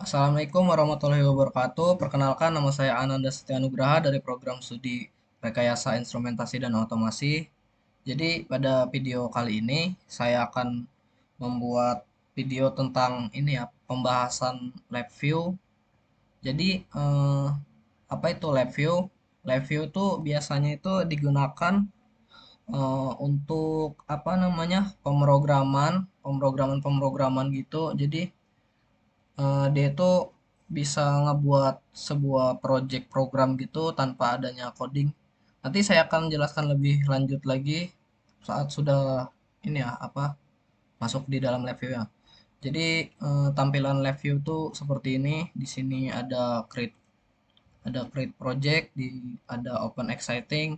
Assalamualaikum warahmatullahi wabarakatuh. Perkenalkan, nama saya Ananda Setianugraha dari program studi Rekayasa Instrumentasi dan Otomasi. Jadi pada video kali ini saya akan membuat video tentang ini ya, pembahasan lab view. Jadi apa itu lab view? Lab view itu biasanya itu digunakan untuk apa namanya, pemrograman gitu. Jadi dia itu bisa ngebuat sebuah project program gitu tanpa adanya coding. Nanti saya akan menjelaskan lebih lanjut lagi saat sudah ini ya apa masuk di dalam live view ya. Jadi tampilan live view itu seperti ini. Di sini ada create project, ada open exciting.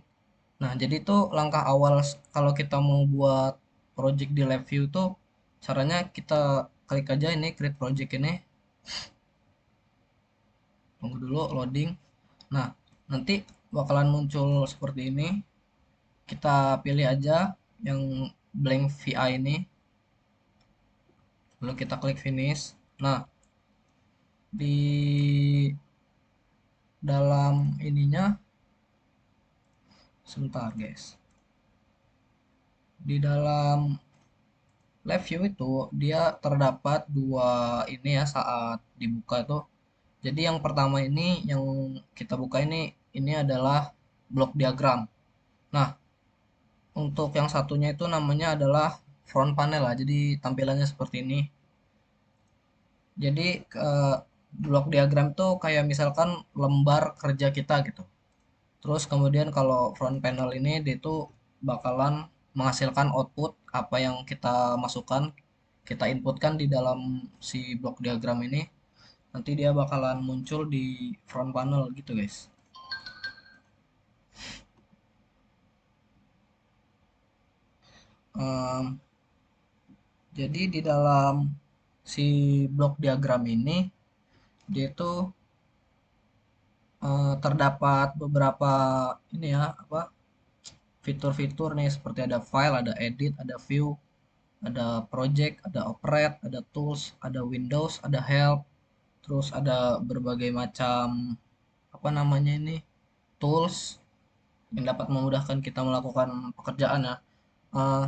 Nah, jadi itu langkah awal kalau kita mau buat project di live view tuh caranya kita klik aja ini create project ini. Tunggu dulu loading. Nah, nanti bakalan muncul seperti ini. Kita pilih aja yang blank VI ini, lalu kita klik finish. Nah, di dalam ininya, sebentar guys. Di dalam live view itu dia terdapat dua ini ya saat dibuka tuh. Jadi yang pertama ini yang kita buka ini adalah block diagram. Nah, untuk yang satunya itu namanya adalah front panel lah. Jadi tampilannya seperti ini. Jadi blok diagram itu kayak misalkan lembar kerja kita gitu. Terus kemudian kalau front panel ini dia itu bakalan menghasilkan output apa yang kita masukkan, kita inputkan di dalam si blok diagram ini. Nanti dia bakalan muncul di front panel gitu guys. Em, jadi di dalam si blok diagram ini dia itu terdapat beberapa ini ya apa fitur-fitur nih seperti ada file, ada edit, ada view, ada project, ada operate, ada tools, ada Windows, ada help, terus ada berbagai macam apa namanya ini tools yang dapat memudahkan kita melakukan pekerjaan ya. Eh,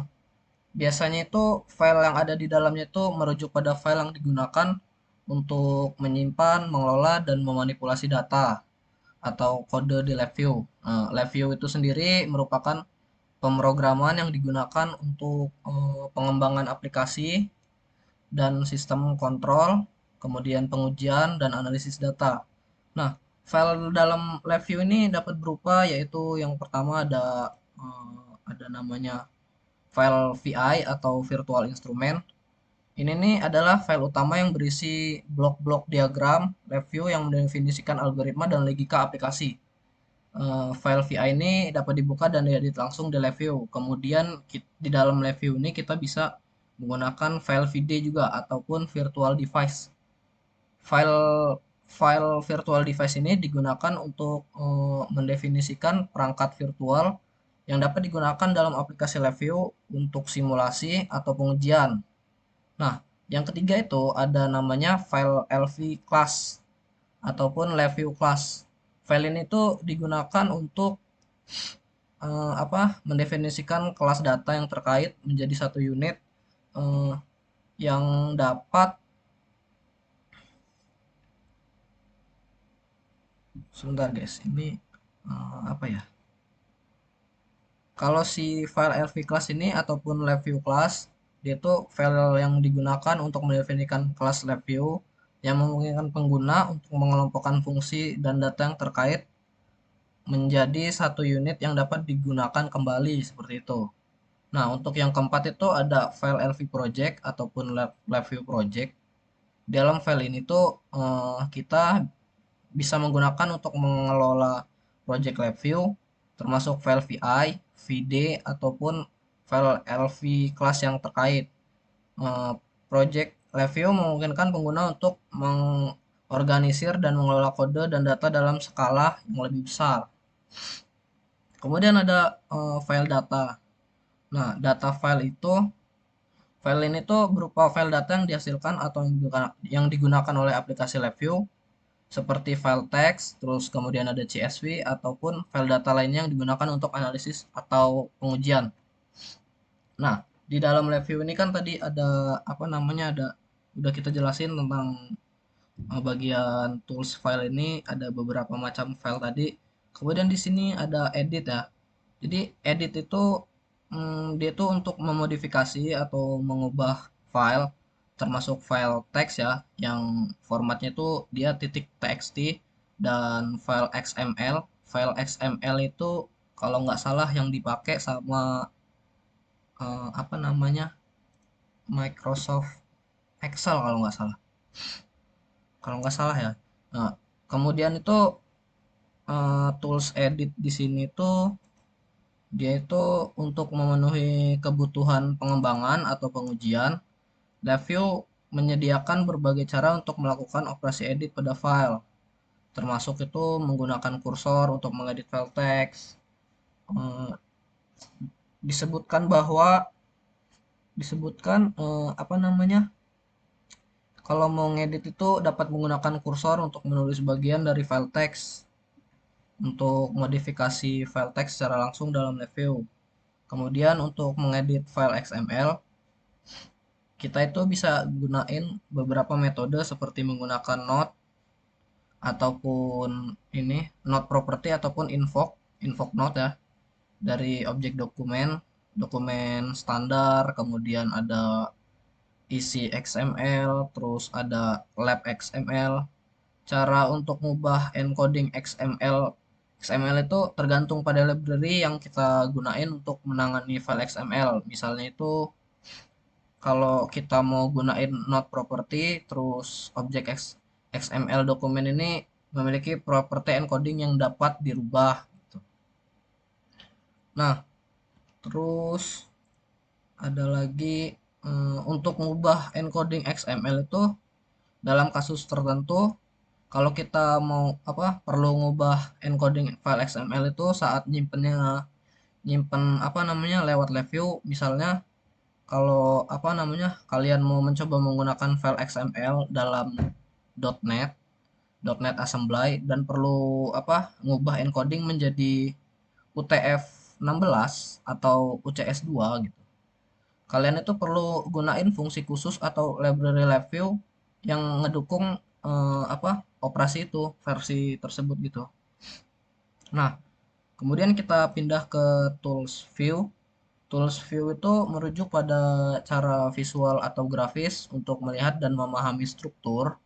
Biasanya itu file yang ada di dalamnya itu merujuk pada file yang digunakan untuk menyimpan, mengelola, dan memanipulasi data atau kode di LabVIEW. LabVIEW itu sendiri merupakan pemrograman yang digunakan untuk pengembangan aplikasi dan sistem kontrol, kemudian pengujian dan analisis data. Nah, file dalam LabVIEW ini dapat berupa yaitu yang pertama ada namanya file VI atau virtual instrument. Ini nih adalah file utama yang berisi blok-blok diagram review yang mendefinisikan algoritma dan logika aplikasi. File VI ini dapat dibuka dan diedit langsung di live view. Kemudian di dalam live view ini kita bisa menggunakan file VD juga ataupun virtual device. File file virtual device ini digunakan untuk mendefinisikan perangkat virtual yang dapat digunakan dalam aplikasi live view untuk simulasi atau pengujian. Nah, yang ketiga itu ada namanya file LV class ataupun live view class. File ini tuh digunakan untuk apa mendefinisikan kelas data yang terkait menjadi satu unit eh, yang dapat sebentar guys ini apa ya kalau si file LV class ini ataupun LabVIEW class dia itu file yang digunakan untuk mendefinisikan kelas LabVIEW yang memungkinkan pengguna untuk mengelompokkan fungsi dan data yang terkait menjadi satu unit yang dapat digunakan kembali seperti itu. Nah, untuk yang keempat itu ada file LV project ataupun LabVIEW project. Dalam file ini tuh kita bisa menggunakan untuk mengelola project LabVIEW termasuk file VI, VD ataupun file LV class yang terkait. Eh, Project LabVIEW memungkinkan pengguna untuk mengorganisir dan mengelola kode dan data dalam skala yang lebih besar. Kemudian ada file data. Nah, data File ini tuh berupa file data yang dihasilkan atau yang digunakan oleh aplikasi LabVIEW seperti file teks, terus kemudian ada CSV ataupun file data lainnya yang digunakan untuk analisis atau pengujian. Nah, di dalam LabVIEW ini kan tadi ada apa namanya ada udah kita jelasin tentang bagian tools file ini ada beberapa macam file tadi. Kemudian di sini ada edit ya. Jadi edit itu dia itu untuk memodifikasi atau mengubah file termasuk file teks ya yang formatnya itu dia .txt dan file XML. File XML itu kalau nggak salah yang dipakai sama apa namanya Microsoft Excel kalau nggak salah. Kalau nggak salah ya. Nah, kemudian itu tools edit di sini tuh dia itu untuk memenuhi kebutuhan pengembangan atau pengujian. LabVIEW menyediakan berbagai cara untuk melakukan operasi edit pada file, termasuk itu menggunakan kursor untuk mengedit file teks. Eh, disebutkan bahwa apa namanya kalau mau ngedit itu dapat menggunakan kursor untuk menulis bagian dari file teks untuk modifikasi file teks secara langsung dalam LabVIEW. Kemudian untuk mengedit file XML, kita itu bisa gunain beberapa metode seperti menggunakan node ataupun ini node property ataupun invoke node ya dari objek dokumen, dokumen standar, kemudian ada isi XML, terus ada lab XML. Cara untuk mengubah encoding XML itu tergantung pada library yang kita gunain untuk menangani file XML. Misalnya itu kalau kita mau gunain node property, terus objek XML dokumen ini memiliki property encoding yang dapat dirubah. Gitu. Nah, terus ada lagi untuk mengubah encoding XML itu dalam kasus tertentu kalau kita mau apa perlu ngubah encoding file XML itu saat nyimpen apa namanya lewat LabVIEW misalnya kalau apa namanya kalian mau mencoba menggunakan file XML dalam .NET .NET Assembly dan perlu apa ngubah encoding menjadi UTF-16 atau UCS2 gitu. Kalian itu perlu gunain fungsi khusus atau library LabVIEW yang ngedukung apa operasi itu versi tersebut gitu. Nah, kemudian kita pindah ke tools view. Tools view itu merujuk pada cara visual atau grafis untuk melihat dan memahami struktur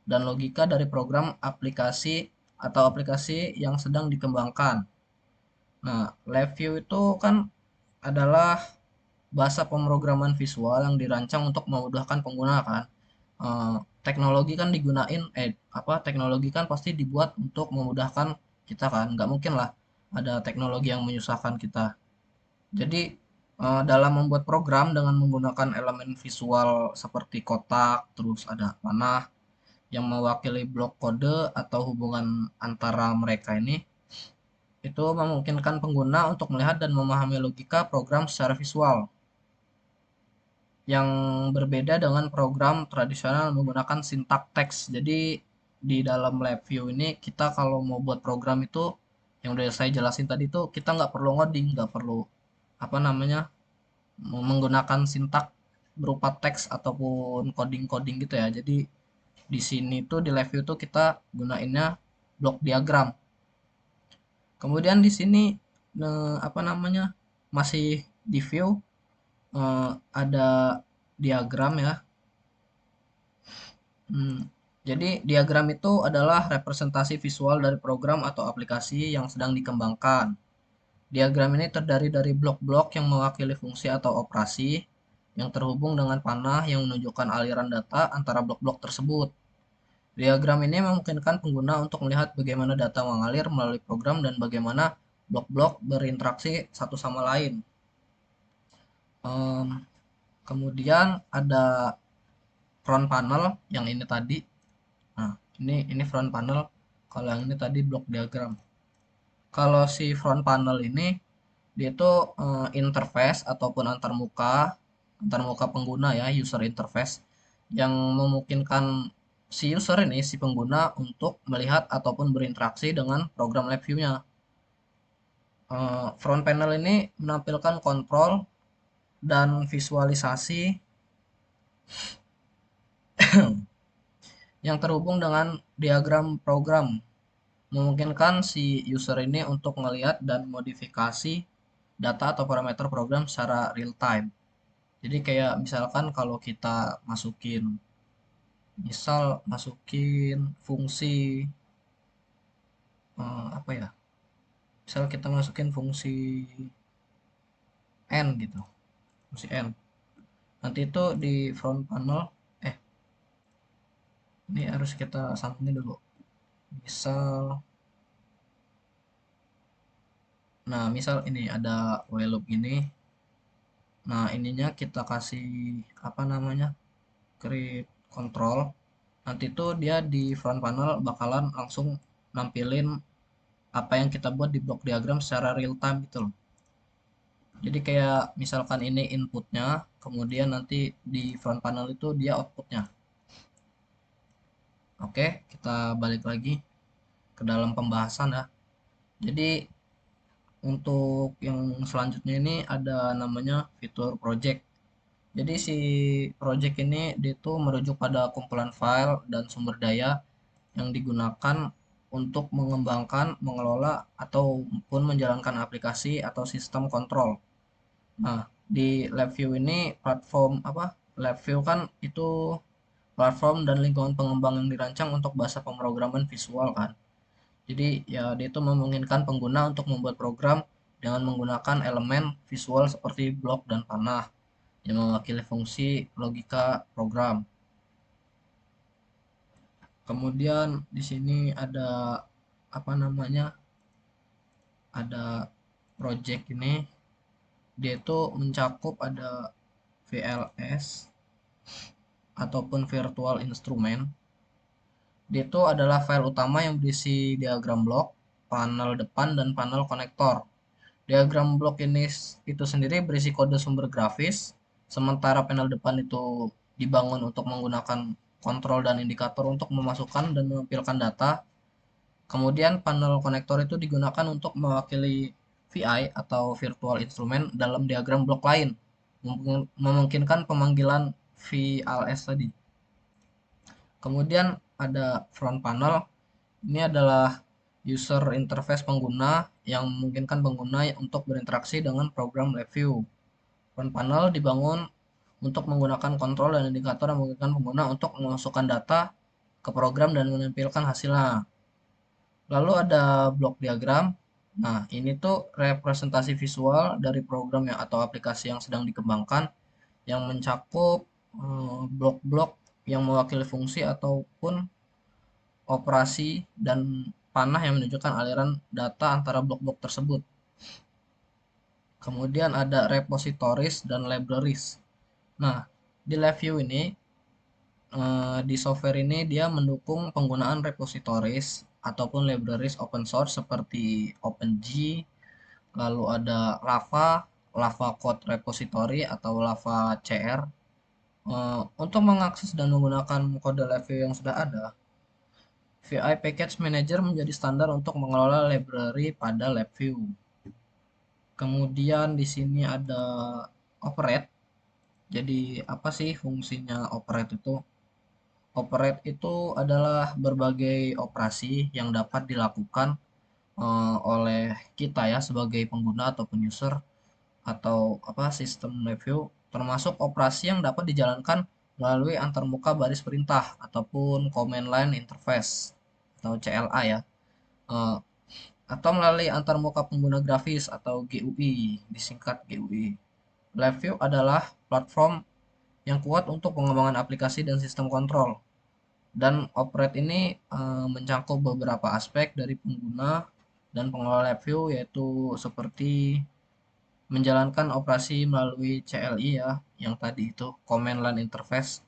dan logika dari program aplikasi atau aplikasi yang sedang dikembangkan. Nah, live view itu kan adalah bahasa pemrograman visual yang dirancang untuk memudahkan pengguna kan. Eh, teknologi kan digunain apa teknologi kan pasti dibuat untuk memudahkan kita kan. Nggak mungkin lah ada teknologi yang menyusahkan kita. Jadi dalam membuat program dengan menggunakan elemen visual seperti kotak, terus ada panah yang mewakili blok kode atau hubungan antara mereka ini, itu memungkinkan pengguna untuk melihat dan memahami logika program secara visual yang berbeda dengan program tradisional menggunakan sintak teks. Jadi di dalam LabVIEW ini kita kalau mau buat program itu yang udah saya jelasin tadi tuh kita nggak perlu ngoding, nggak perlu apa namanya menggunakan sintak berupa teks ataupun coding-coding gitu ya. Jadi di sini tuh di LabVIEW tuh kita gunainnya blok diagram. Kemudian di sini apa namanya masih di view ada diagram ya. Jadi diagram itu adalah representasi visual dari program atau aplikasi yang sedang dikembangkan. Diagram ini terdiri dari blok-blok yang mewakili fungsi atau operasi yang terhubung dengan panah yang menunjukkan aliran data antara blok-blok tersebut. Diagram ini memungkinkan pengguna untuk melihat bagaimana data mengalir melalui program dan bagaimana blok-blok berinteraksi satu sama lain. Em, kemudian ada front panel yang ini tadi. Nah, ini front panel. Kalau yang ini tadi blok diagram. Kalau si front panel ini dia itu interface ataupun antarmuka antarmuka pengguna ya, user interface, yang memungkinkan si user ini, si pengguna untuk melihat ataupun berinteraksi dengan program LabVIEW-nya. Front panel ini menampilkan kontrol dan visualisasi yang terhubung dengan diagram program, memungkinkan si user ini untuk melihat dan modifikasi data atau parameter program secara real time. Jadi kayak misalkan kalau kita masukin fungsi apa ya? Misal kita masukin fungsi n gitu, fungsi n. Nanti itu di front panel, eh ini harus kita sambungin dulu. Misal, misal ini ada while loop ini. Nah, ininya kita kasih apa namanya? Create control. Nanti tuh dia di front panel bakalan langsung nampilin apa yang kita buat di block diagram secara real time gitu loh. Jadi kayak misalkan ini inputnya, kemudian nanti di front panel itu dia outputnya. Oke, kita balik lagi ke dalam pembahasan ya. Jadi untuk yang selanjutnya ini ada namanya fitur project. Jadi si project ini dia tuh merujuk pada kumpulan file dan sumber daya yang digunakan untuk mengembangkan, mengelola, ataupun menjalankan aplikasi atau sistem kontrol. Nah, di LabVIEW ini platform apa? LabVIEW kan itu platform dan lingkungan pengembang yang dirancang untuk bahasa pemrograman visual kan. Jadi ya dia itu memungkinkan pengguna untuk membuat program dengan menggunakan elemen visual seperti blok dan panah yang mewakili fungsi logika program. Kemudian di sini ada apa namanya? Ada project ini dia itu mencakup ada VLS ataupun virtual instrument. Dia itu adalah file utama yang berisi diagram blok, panel depan dan panel konektor. Diagram blok ini itu sendiri berisi kode sumber grafis, sementara panel depan itu dibangun untuk menggunakan kontrol dan indikator untuk memasukkan dan menampilkan data. Kemudian panel konektor itu digunakan untuk mewakili VI atau virtual instrument dalam diagram blok lain, memungkinkan pemanggilan VLS tadi. Kemudian ada front panel. Ini adalah user interface pengguna yang memungkinkan pengguna untuk berinteraksi dengan program LabVIEW. Front panel dibangun untuk menggunakan kontrol dan indikator yang memungkinkan pengguna untuk memasukkan data ke program dan menampilkan hasilnya. Lalu ada blok diagram. Nah, ini tuh representasi visual dari program yang atau aplikasi yang sedang dikembangkan yang mencakup blok-blok yang mewakili fungsi ataupun operasi dan panah yang menunjukkan aliran data antara blok-blok tersebut. Kemudian ada repositories dan libraries. Nah, di LabVIEW ini di software ini dia mendukung penggunaan repositories ataupun libraries open source seperti OpenG, lalu ada Lava, Lava Code Repository atau Lava CR. Untuk mengakses dan menggunakan kode LabVIEW yang sudah ada, VI Package Manager menjadi standar untuk mengelola library pada LabVIEW. Kemudian di sini ada operate. Jadi apa sih fungsinya operate itu? Operate itu adalah berbagai operasi yang dapat dilakukan oleh kita ya sebagai pengguna ataupun user atau apa sistem review, termasuk operasi yang dapat dijalankan melalui antarmuka baris perintah ataupun command line interface atau CLA ya. Eh, atau melalui antarmuka pengguna grafis atau GUI, disingkat GUI. LabVIEW adalah platform yang kuat untuk pengembangan aplikasi dan sistem kontrol. Dan operate ini mencakup beberapa aspek dari pengguna dan pengelola LabVIEW, yaitu seperti menjalankan operasi melalui CLI ya, yang tadi itu command line interface.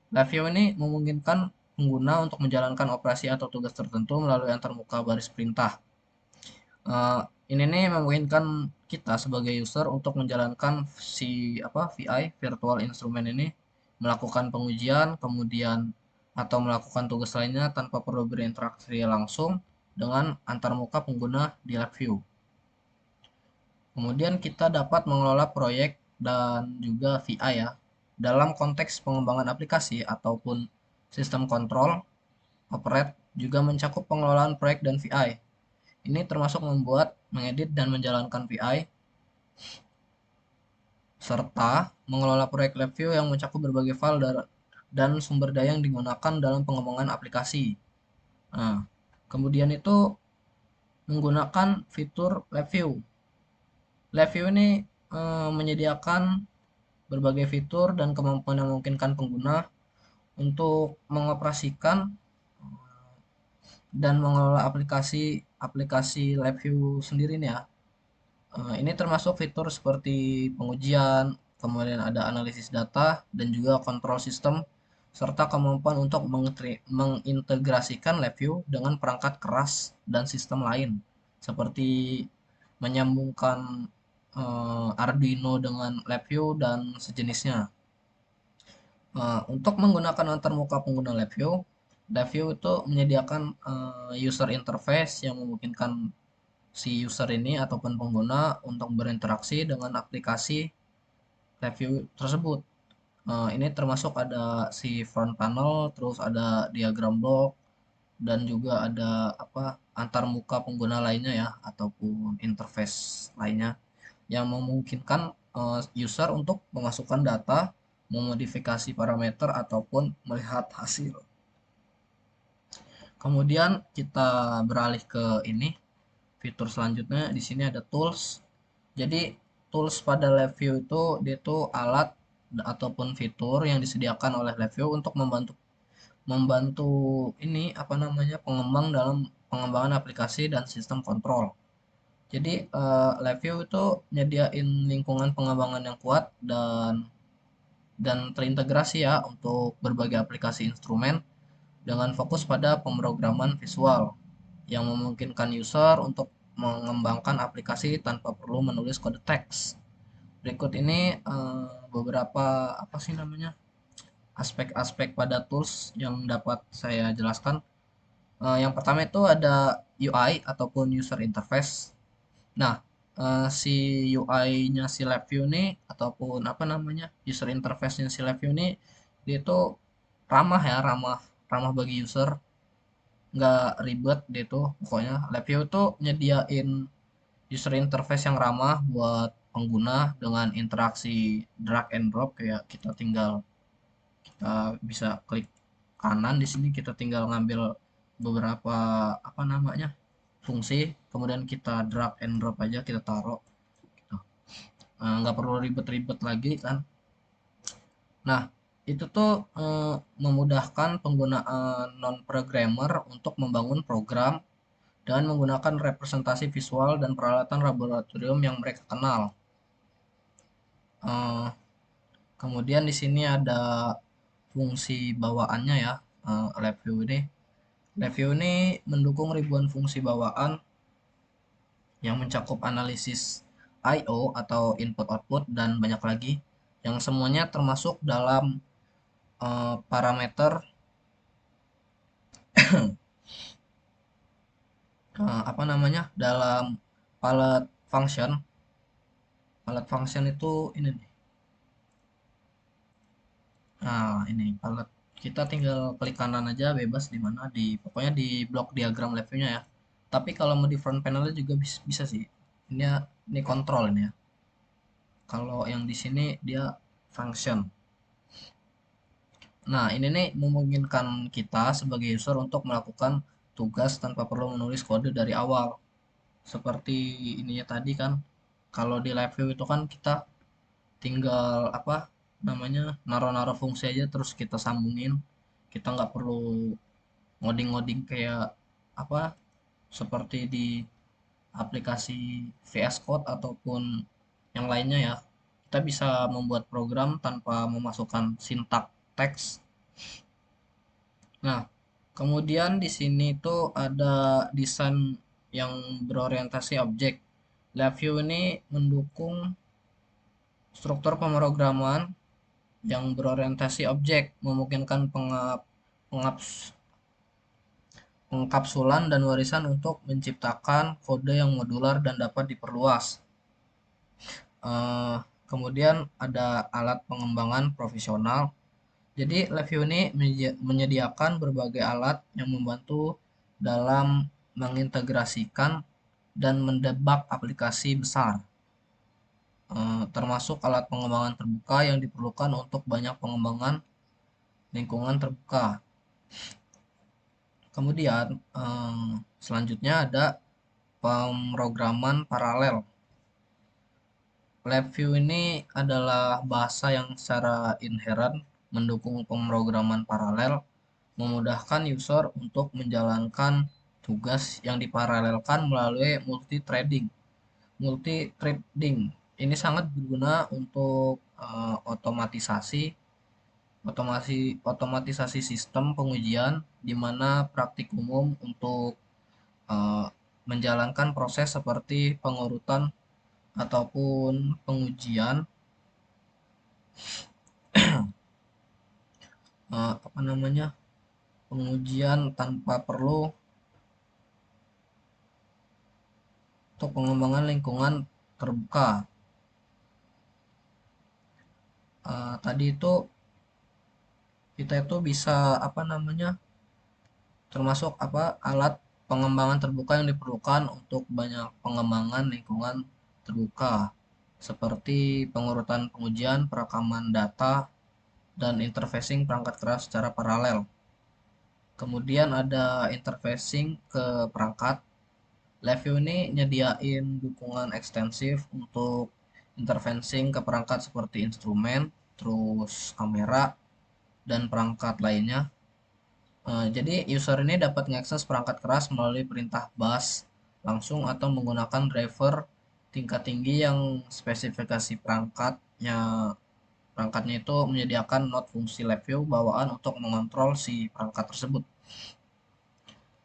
LabVIEW ini memungkinkan pengguna untuk menjalankan operasi atau tugas tertentu melalui antarmuka baris perintah. Ini nih memungkinkan kita sebagai user untuk menjalankan VI Virtual Instrument ini, melakukan pengujian, kemudian atau melakukan tugas lainnya tanpa perlu berinteraksi langsung dengan antarmuka pengguna di LabVIEW. Kemudian kita dapat mengelola proyek dan juga VI ya. Dalam konteks pengembangan aplikasi ataupun sistem kontrol, operate juga mencakup pengelolaan proyek dan VI. Ini termasuk membuat, mengedit, dan menjalankan VI, serta mengelola proyek LabVIEW yang mencakup berbagai file dan sumber daya yang digunakan dalam pengembangan aplikasi. Nah, kemudian itu menggunakan fitur LabVIEW. LabVIEW ini menyediakan berbagai fitur dan kemampuan yang memungkinkan pengguna untuk mengoperasikan dan mengelola aplikasi LabVIEW sendiri nih ya. Ini termasuk fitur seperti pengujian, kemudian ada analisis data, dan juga kontrol sistem, serta kemampuan untuk mengintegrasikan LabVIEW dengan perangkat keras dan sistem lain, seperti menyambungkan Arduino dengan LabVIEW dan sejenisnya. Untuk menggunakan antarmuka pengguna LabVIEW, LabVIEW itu menyediakan user interface yang memungkinkan si user ini ataupun pengguna untuk berinteraksi dengan aplikasi review tersebut. Ini termasuk ada si front panel, terus ada diagram block, dan juga ada apa antar muka pengguna lainnya ya ataupun interface lainnya yang memungkinkan user untuk memasukkan data, memodifikasi parameter ataupun melihat hasil. Kemudian kita beralih ke ini fitur selanjutnya. Di sini ada tools. Jadi tools pada LabVIEW itu dia tuh alat ataupun fitur yang disediakan oleh LabVIEW untuk membantu membantu ini apa namanya pengembang dalam pengembangan aplikasi dan sistem kontrol. Jadi LabVIEW itu nyediain lingkungan pengembangan yang kuat dan terintegrasi ya untuk berbagai aplikasi instrumen dengan fokus pada pemrograman visual yang memungkinkan user untuk mengembangkan aplikasi tanpa perlu menulis kode teks. Berikut ini beberapa apa sih namanya aspek-aspek pada tools yang dapat saya jelaskan. Yang pertama itu ada UI ataupun user interface. Nah, si UI-nya si LabVIEW ini ataupun apa namanya user interface-nya si LabVIEW ini dia itu ramah ya, ramah ramah bagi user, nggak ribet dia tuh. Pokoknya LabVIEW tuh nyediain user interface yang ramah buat pengguna dengan interaksi drag and drop, kayak kita bisa klik kanan di sini, kita tinggal ngambil beberapa apa namanya fungsi, kemudian kita drag and drop aja, kita taruh gitu. Nggak perlu ribet-ribet lagi kan. Nah, itu tuh memudahkan penggunaan non programmer untuk membangun program dan menggunakan representasi visual dan peralatan laboratorium yang mereka kenal. Eh, Kemudian di sini ada fungsi bawaannya ya, LabVIEW ini. LabVIEW ini mendukung ribuan fungsi bawaan yang mencakup analisis I/O atau input output dan banyak lagi, yang semuanya termasuk dalam parameter apa namanya dalam palette function. Palette function itu ini nih. Nah, ini palette. Kita tinggal klik kanan aja bebas di mana di pokoknya di blok diagram levelnya ya. Tapi kalau mau di front panelnya juga bisa sih. Ini kontrol ini ya. Kalau yang di sini dia function. Nah, ini nih memungkinkan kita sebagai user untuk melakukan tugas tanpa perlu menulis kode dari awal. Seperti ininya tadi kan. Kalau di live view itu kan kita tinggal apa namanya naruh-naruh fungsi aja terus kita sambungin, kita nggak perlu ngoding-ngoding kayak apa seperti di aplikasi VS Code ataupun yang lainnya ya. Kita bisa membuat program tanpa memasukkan sintak teks. Nah, kemudian di sini tuh ada desain yang berorientasi objek. LabVIEW ini mendukung struktur pemrograman yang berorientasi objek, memungkinkan pengkapsulan dan warisan untuk menciptakan kode yang modular dan dapat diperluas. Eh, Kemudian ada alat pengembangan profesional. Jadi LabVIEW ini menyediakan berbagai alat yang membantu dalam mengintegrasikan dan mendebug aplikasi besar, termasuk alat pengembangan terbuka yang diperlukan untuk banyak pengembangan lingkungan terbuka. Kemudian selanjutnya ada pemrograman paralel. LabVIEW ini adalah bahasa yang secara inherent mendukung pemrograman paralel, memudahkan user untuk menjalankan tugas yang diparalelkan melalui multi-threading. Ini sangat berguna untuk otomatisasi sistem pengujian, di mana praktik umum untuk eh, menjalankan proses seperti pengurutan ataupun apa namanya, pengujian tanpa perlu untuk pengembangan lingkungan terbuka. Tadi itu kita itu bisa apa namanya, termasuk apa, alat pengembangan terbuka yang diperlukan untuk banyak pengembangan lingkungan terbuka seperti pengurutan pengujian, perekaman data, dan interfacing perangkat keras secara paralel. Kemudian ada interfacing ke perangkat. LabVIEW ini nyediain dukungan ekstensif untuk interfacing ke perangkat seperti instrumen, terus kamera, dan perangkat lainnya. Jadi user ini dapat mengakses perangkat keras melalui perintah bus langsung atau menggunakan driver tingkat tinggi yang spesifikasi perangkatnya itu menyediakan not fungsi LabVIEW bawaan untuk mengontrol si perangkat tersebut.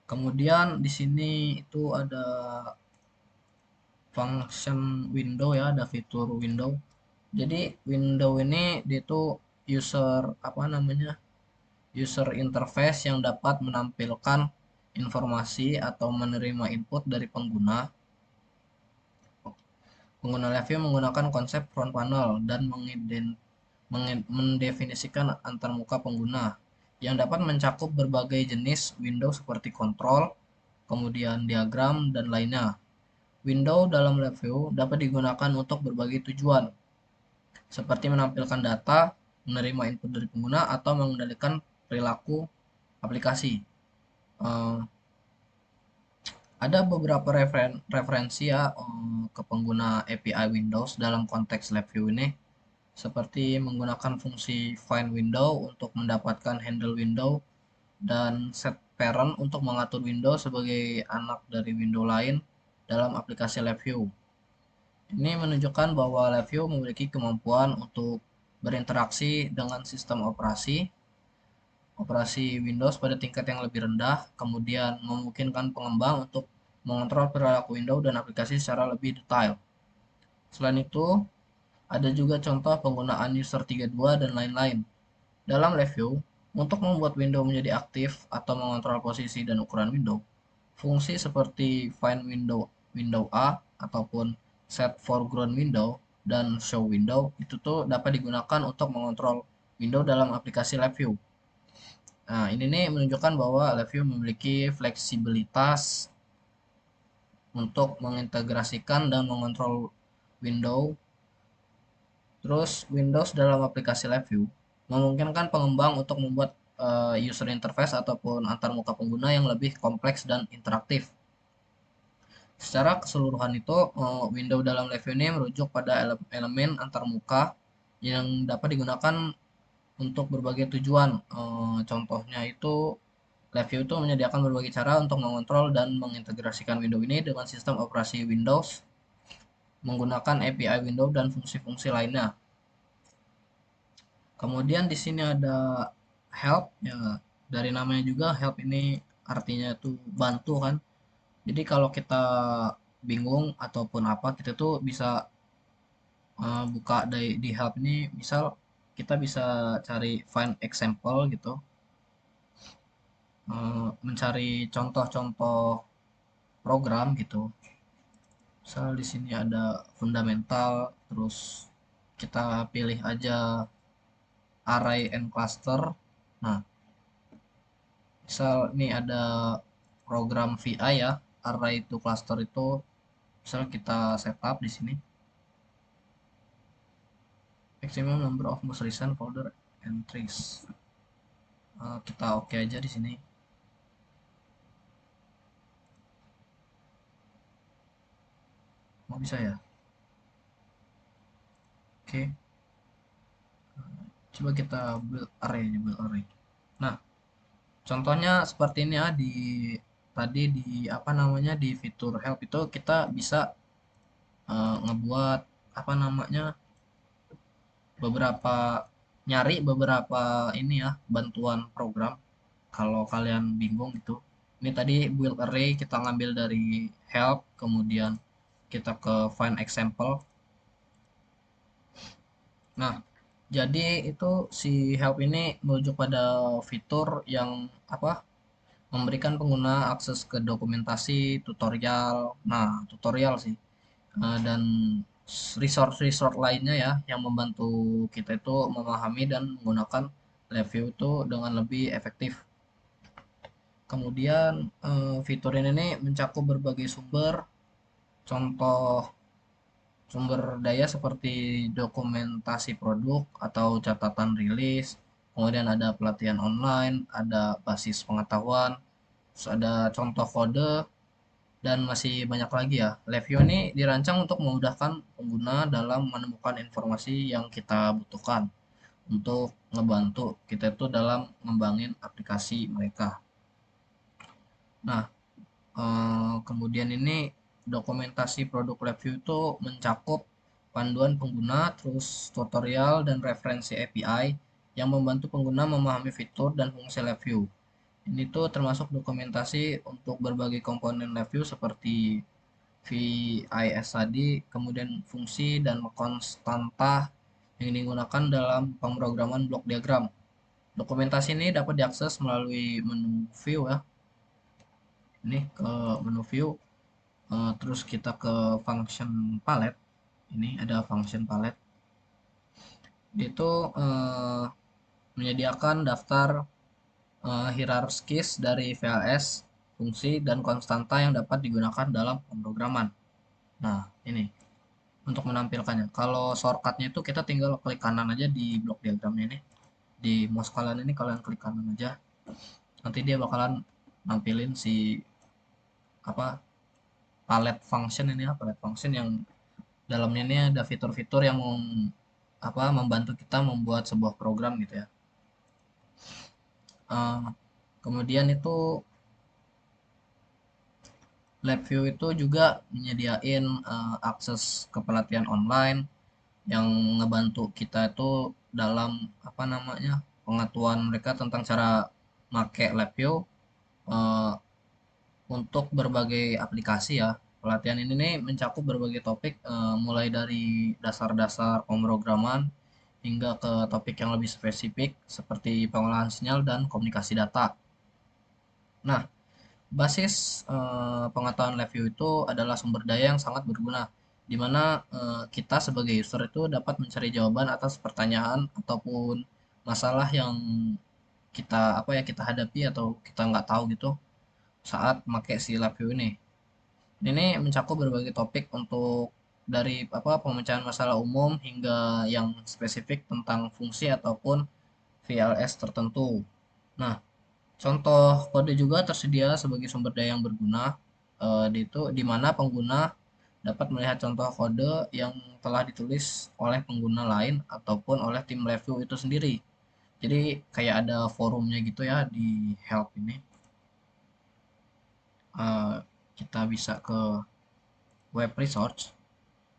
Kemudian di sini itu ada function window ya, ada fitur window. Jadi window ini dia tuh user apa namanya, user interface yang dapat menampilkan informasi atau menerima input dari pengguna. Pengguna LabVIEW menggunakan konsep front panel dan mendefinisikan antarmuka pengguna yang dapat mencakup berbagai jenis window seperti kontrol, kemudian diagram, dan lainnya. Window dalam LabVIEW dapat digunakan untuk berbagai tujuan, seperti menampilkan data, menerima input dari pengguna, atau mengendalikan perilaku aplikasi. Eh, ada beberapa referensi ya ke pengguna API Windows dalam konteks LabVIEW ini, seperti menggunakan fungsi find window untuk mendapatkan handle window dan set parent untuk mengatur window sebagai anak dari window lain dalam aplikasi LabVIEW. Ini menunjukkan bahwa LabVIEW memiliki kemampuan untuk berinteraksi dengan sistem operasi Windows pada tingkat yang lebih rendah, kemudian memungkinkan pengembang untuk mengontrol perilaku Windows dan aplikasi secara lebih detail. Selain itu, ada juga contoh penggunaan user 32 dan lain-lain. Dalam LabVIEW, untuk membuat window menjadi aktif atau mengontrol posisi dan ukuran window, fungsi seperti find window A ataupun set foreground window dan show window itu tuh dapat digunakan untuk mengontrol window dalam aplikasi LabVIEW. Nah, ini nih menunjukkan bahwa LabVIEW memiliki fleksibilitas untuk mengintegrasikan dan mengontrol window. Terus Windows dalam aplikasi LabVIEW memungkinkan pengembang untuk membuat user interface ataupun antarmuka pengguna yang lebih kompleks dan interaktif. Secara keseluruhan itu, window dalam LabVIEW ini merujuk pada elemen antarmuka yang dapat digunakan untuk berbagai tujuan. Contohnya itu LabVIEW itu menyediakan berbagai cara untuk mengontrol dan mengintegrasikan window ini dengan sistem operasi Windows menggunakan API window dan fungsi-fungsi lainnya. Kemudian di sini ada help ya, dari namanya juga help ini artinya itu bantu kan. Jadi kalau kita bingung ataupun apa, kita tuh bisa buka di help ini, misal kita bisa cari find example gitu, mencari contoh-contoh program gitu. Misal di sini ada fundamental, terus kita pilih aja array and cluster. Nah, misal ini ada program VI ya, array to cluster itu, misal kita setup di sini maximum number of most recent folder entries. Kita oke aja di sini. Mau bisa ya? Oke, coba kita build array, build array. Nah, contohnya seperti ini ya, di tadi di apa namanya, di fitur help itu kita bisa ngebuat apa namanya, beberapa nyari beberapa ini ya, bantuan program kalau kalian bingung gitu. Ini tadi build array kita ngambil dari help, kemudian kita ke find example. Nah, jadi itu si help ini merujuk pada fitur yang apa, memberikan pengguna akses ke dokumentasi, tutorial. Nah, tutorial sih. Dan resource-resource lainnya ya yang membantu kita itu memahami dan menggunakan review itu dengan lebih efektif. Kemudian fitur ini mencakup berbagai sumber, contoh sumber daya seperti dokumentasi produk atau catatan rilis, kemudian ada pelatihan online, ada basis pengetahuan, terus ada contoh kode, dan masih banyak lagi ya. Review ini dirancang untuk memudahkan pengguna dalam menemukan informasi yang kita butuhkan untuk ngebantu kita itu dalam ngembangin aplikasi mereka. Nah, kemudian ini dokumentasi produk review itu mencakup panduan pengguna, terus tutorial dan referensi API yang membantu pengguna memahami fitur dan fungsi review. Ini tuh termasuk dokumentasi untuk berbagai komponen review seperti VIS tadi, kemudian fungsi dan konstanta yang digunakan dalam pemrograman blok diagram. Dokumentasi ini dapat diakses melalui menu view ya. Ini ke menu view, terus kita ke function palette. Ini ada function palette. Itu menyediakan daftar hierarkis dari VLS, fungsi, dan konstanta yang dapat digunakan dalam pemrograman. Nah, ini untuk menampilkannya. Kalau shortcutnya itu kita tinggal klik kanan aja di blok diagramnya ini. Di mouse kalian ini kalian klik kanan aja. Nanti dia bakalan nampilin si apa, palette function ini ya, palette function yang dalamnya ini ada fitur-fitur yang apa, membantu kita membuat sebuah program gitu ya. Eh, kemudian itu LabVIEW itu juga menyediain akses ke pelatihan online yang ngebantu kita itu dalam apa namanya, pengetahuan mereka tentang cara make LabVIEW eh, untuk berbagai aplikasi ya. Pelatihan ini nih mencakup berbagai topik, mulai dari dasar-dasar pemrograman hingga ke topik yang lebih spesifik seperti pengolahan sinyal dan komunikasi data. Nah, basis pengetahuan review itu adalah sumber daya yang sangat berguna, di mana kita sebagai user itu dapat mencari jawaban atas pertanyaan ataupun masalah yang kita apa ya, kita hadapi atau kita nggak tahu gitu saat pakai si review ini. Ini mencakup berbagai topik untuk dari apa, pemecahan masalah umum hingga yang spesifik tentang fungsi ataupun VLS tertentu. Nah, contoh kode juga tersedia sebagai sumber daya yang berguna, di mana pengguna dapat melihat contoh kode yang telah ditulis oleh pengguna lain ataupun oleh tim review itu sendiri. Jadi kayak ada forumnya gitu ya di help ini. Eh, Kita bisa ke web resource.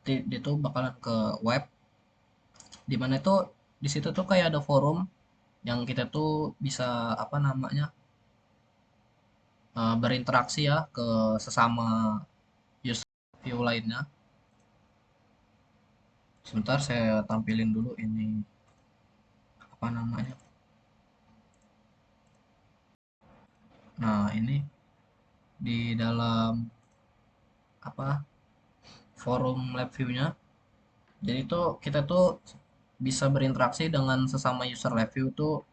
Dia tuh bakalan ke web, di mana itu di situ tuh kayak ada forum yang kita tuh bisa apa namanya, berinteraksi ya ke sesama user. view lainnya. Sebentar saya tampilin dulu ini apa namanya. Nah, ini di dalam apa forum lab view-nya. Jadi tuh kita tuh bisa berinteraksi dengan sesama user lab view tuh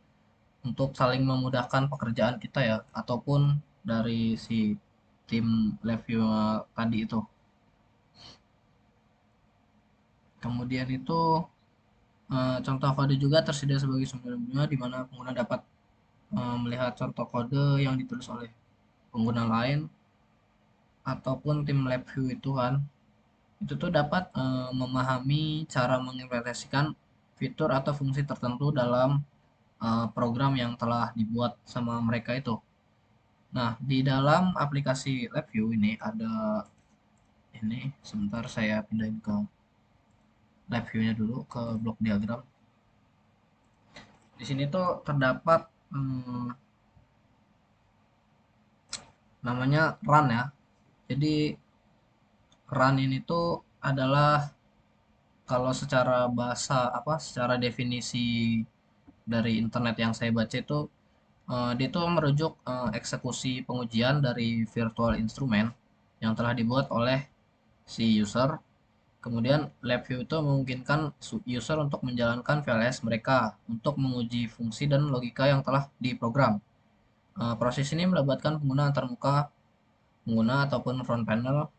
untuk saling memudahkan pekerjaan kita ya, ataupun dari si tim lab view tadi itu. Kemudian itu contoh kode juga tersedia sebagai sumber ilmunya di mana pengguna dapat melihat contoh kode yang ditulis oleh pengguna lain ataupun tim lab view itu kan. Itu tuh dapat memahami cara mengimplementasikan fitur atau fungsi tertentu dalam program yang telah dibuat sama mereka itu. Nah, di dalam aplikasi LabVIEW ini ada ini, sebentar saya pindahin ke LabVIEW-nya dulu ke blok diagram. Di sini tuh terdapat hmm, namanya run ya. Jadi run ini tuh adalah kalau secara bahasa apa secara definisi dari internet yang saya baca itu dia itu merujuk eksekusi pengujian dari virtual instrument yang telah dibuat oleh si user. Kemudian LabVIEW itu memungkinkan user untuk menjalankan VLS mereka untuk menguji fungsi dan logika yang telah diprogram. Proses ini melibatkan pengguna antarmuka pengguna ataupun front panel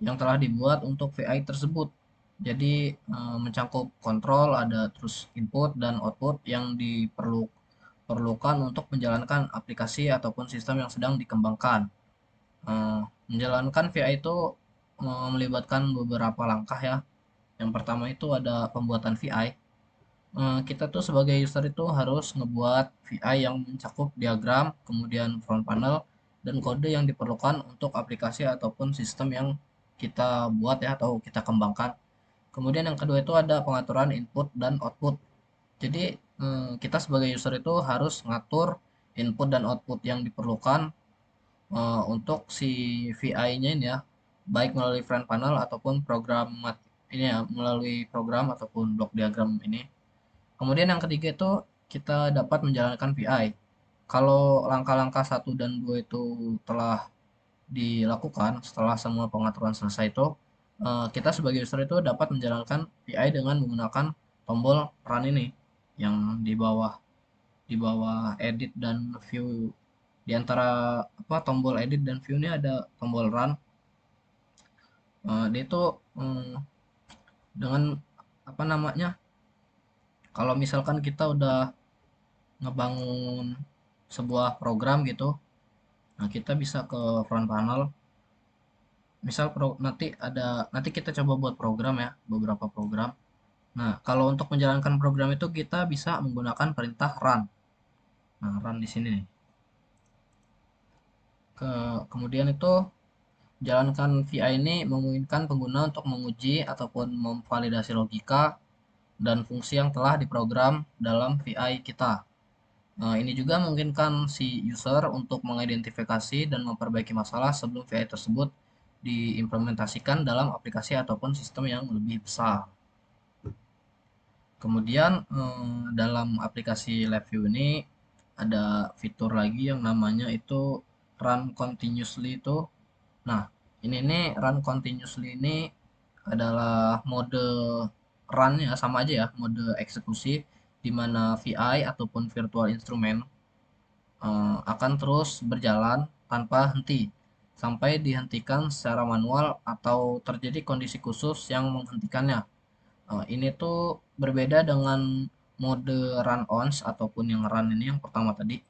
yang telah dibuat untuk VI tersebut. Jadi mencangkup kontrol, ada terus input dan output yang diperlukan untuk menjalankan aplikasi ataupun sistem yang sedang dikembangkan. Menjalankan VI itu melibatkan beberapa langkah ya. Yang pertama itu ada pembuatan VI. Kita tuh sebagai user itu harus ngebuat VI yang mencakup diagram, kemudian front panel, dan kode yang diperlukan untuk aplikasi ataupun sistem yang kita buat ya atau kita kembangkan. Kemudian yang kedua itu ada pengaturan input dan output. Jadi kita sebagai user itu harus ngatur input dan output yang diperlukan untuk si VI-nya ini ya, baik melalui front panel ataupun program ini ya, melalui program ataupun blok diagram ini. Kemudian yang ketiga itu kita dapat menjalankan VI. Kalau langkah-langkah satu dan 2 itu telah dilakukan setelah semua pengaturan selesai itu, kita sebagai user itu dapat menjalankan VI dengan menggunakan tombol run ini yang di bawah edit dan view. Di antara apa tombol edit dan view ini ada tombol run. Dia itu dengan apa namanya? Kalau misalkan kita udah ngebangun sebuah program gitu, nah kita bisa ke front panel. Misal nanti kita coba buat program ya, beberapa program. Nah, kalau untuk menjalankan program itu kita bisa menggunakan perintah run. Nah, run di sini nih. Kemudian itu jalankan VI ini memungkinkan pengguna untuk menguji ataupun memvalidasi logika dan fungsi yang telah diprogram dalam VI kita. Nah, ini juga memungkinkan si user untuk mengidentifikasi dan memperbaiki masalah sebelum VI tersebut diimplementasikan dalam aplikasi ataupun sistem yang lebih besar. Kemudian dalam aplikasi LabVIEW ini ada fitur lagi yang namanya itu run continuously itu. Nah, ini nih run continuously ini adalah mode run ya sama aja ya, mode eksekusi di mana VI ataupun virtual instrument akan terus berjalan tanpa henti sampai dihentikan secara manual atau terjadi kondisi khusus yang menghentikannya. Ini tuh berbeda dengan mode run ons ataupun yang run ini yang pertama tadi,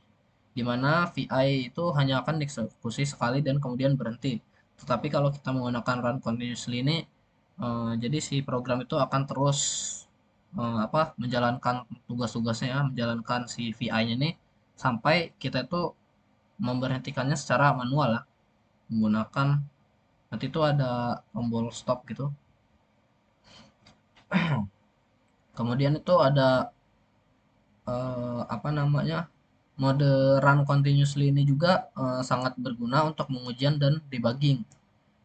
di mana VI itu hanya akan dieksekusi sekali dan kemudian berhenti. Tetapi kalau kita menggunakan run continuously ini, jadi si program itu akan terus apa menjalankan tugas-tugasnya, ya, menjalankan si VI-nya ini sampai kita itu memberhentikannya secara manual ya, menggunakan nanti itu ada tombol stop gitu. Kemudian itu ada apa namanya mode run continuously ini juga sangat berguna untuk pengujian dan debugging.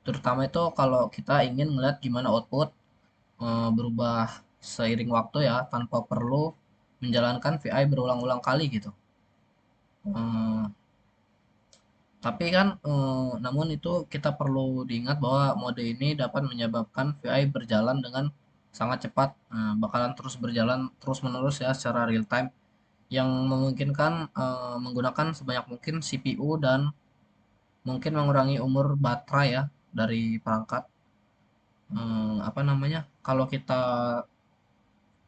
Terutama itu kalau kita ingin melihat gimana output berubah seiring waktu ya, tanpa perlu menjalankan VI berulang-ulang kali gitu. Eh, tapi kan, namun itu kita perlu diingat bahwa mode ini dapat menyebabkan VI berjalan dengan sangat cepat, bakalan terus berjalan terus-menerus ya secara real time, yang memungkinkan menggunakan sebanyak mungkin CPU dan mungkin mengurangi umur baterai ya dari perangkat. Apa namanya? Kalau kita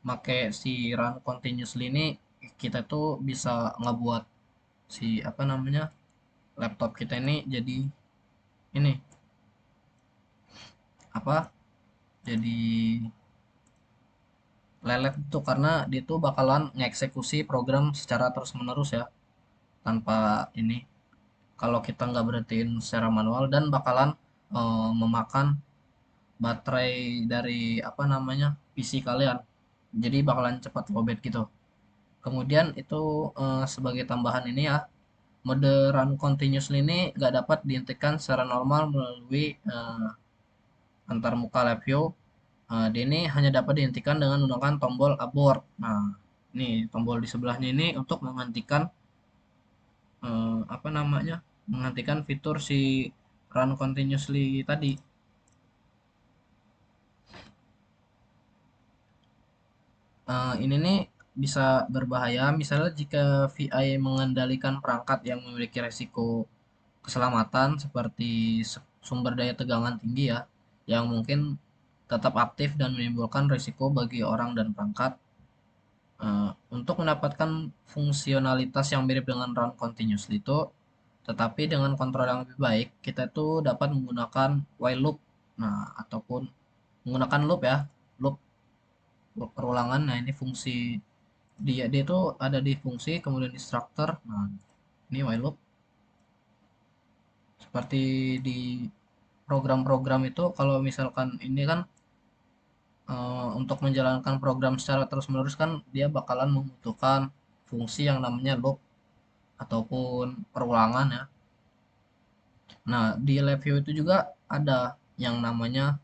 make si run continuously ini, kita tuh bisa ngebuat si apa namanya laptop kita ini jadi ini apa jadi lelet tuh karena dia tuh bakalan ngeksekusi program secara terus menerus ya tanpa ini kalau kita nggak berhentiin secara manual dan bakalan memakan baterai dari apa namanya PC kalian, jadi bakalan cepat lowbat gitu. Kemudian itu sebagai tambahan ini ya, mode run continuously ini nggak dapat dihentikan secara normal melalui antarmuka live view. Dia ini hanya dapat dihentikan dengan menggunakan tombol abort. Nah, ini tombol di sebelahnya ini untuk menghentikan apa namanya? Menghentikan fitur si run continuously tadi. Ini nih bisa berbahaya misalnya jika VI mengendalikan perangkat yang memiliki resiko keselamatan seperti sumber daya tegangan tinggi ya, yang mungkin tetap aktif dan menimbulkan risiko bagi orang dan perangkat. Untuk mendapatkan fungsionalitas yang mirip dengan run continuously itu, tetapi dengan kontrol yang lebih baik, kita itu dapat menggunakan while loop. Nah, ataupun menggunakan loop ya, loop, loop perulangan. Nah, ini fungsi dia itu ada di fungsi kemudian di structure. Nah, ini while loop seperti di program-program itu kalau misalkan ini kan untuk menjalankan program secara terus-menerus kan dia bakalan membutuhkan fungsi yang namanya loop ataupun perulangan ya. Nah, di LabVIEW itu juga ada yang namanya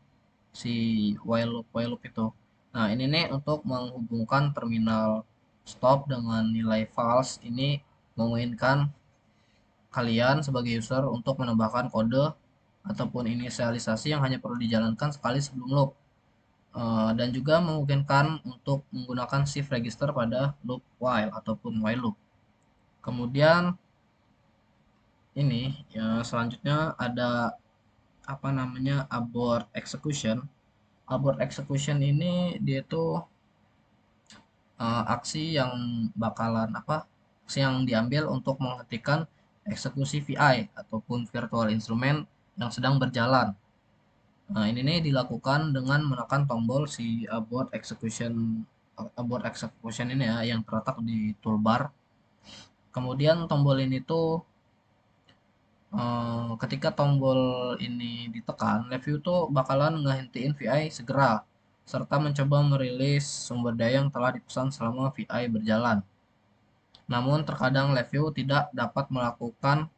si while loop itu. Nah, ini nih untuk menghubungkan terminal stop dengan nilai false ini memungkinkan kalian sebagai user untuk menambahkan kode ataupun inisialisasi yang hanya perlu dijalankan sekali sebelum loop. Dan juga memungkinkan untuk menggunakan shift register pada loop while ataupun while loop. Kemudian ini ya selanjutnya ada apa namanya abort execution. Abort execution ini dia tuh aksi yang bakalan apa? Aksi yang diambil untuk menghentikan eksekusi VI ataupun virtual instrument yang sedang berjalan. Nah, ini nih dilakukan dengan menekan tombol si abort execution ini ya yang terletak di toolbar. Kemudian tombol ini tuh ketika tombol ini ditekan, review tuh bakalan ngehentiin VI segera serta mencoba merilis sumber daya yang telah dipesan selama VI berjalan. Namun terkadang review tidak dapat melakukan